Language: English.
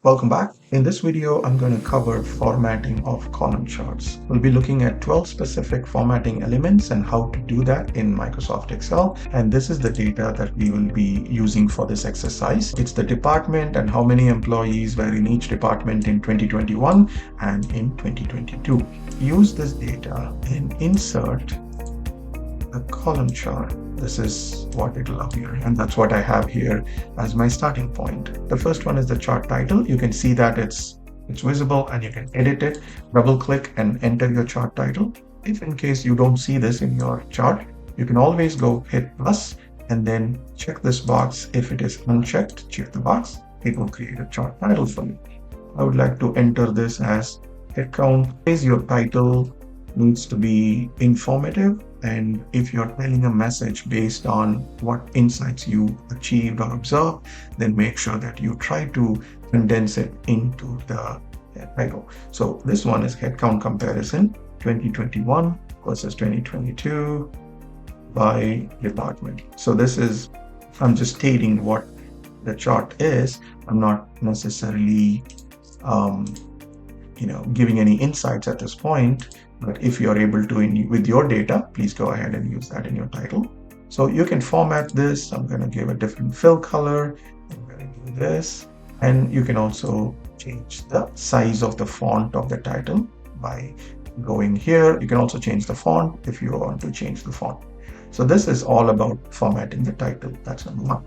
Welcome back. In this video, I'm going to cover formatting of column charts. We'll be looking at 12 specific formatting elements and how to do that in Microsoft Excel. And this is the data that we will be using for this exercise. It's the department and how many employees were in each department in 2021 and in 2022. Use this data and insert a column chart. This is what it'll appear, and that's what I have here as my starting point. The first one is the chart title. You can see that it's visible and you can edit it. Double click and enter your chart title. If in case you don't see this in your chart, you can always go hit plus and then check this box. If it is unchecked, check the box. It will create a chart title for you. I would like to enter this as headcount. Your title needs to be informative, and if you're telling a message based on what insights you achieved or observed, then make sure that you try to condense it into the title. So this one is headcount comparison 2021 versus 2022 by department. So this is, I'm just stating what the chart is. I'm not necessarily giving any insights at this point. But if you're able to, with your data, please go ahead and use that in your title. So you can format this. I'm going to give a different fill color. I'm going to do this. And you can also change the size of the font of the title by going here. You can also change the font if you want to change the font. So this is all about formatting the title. That's number one.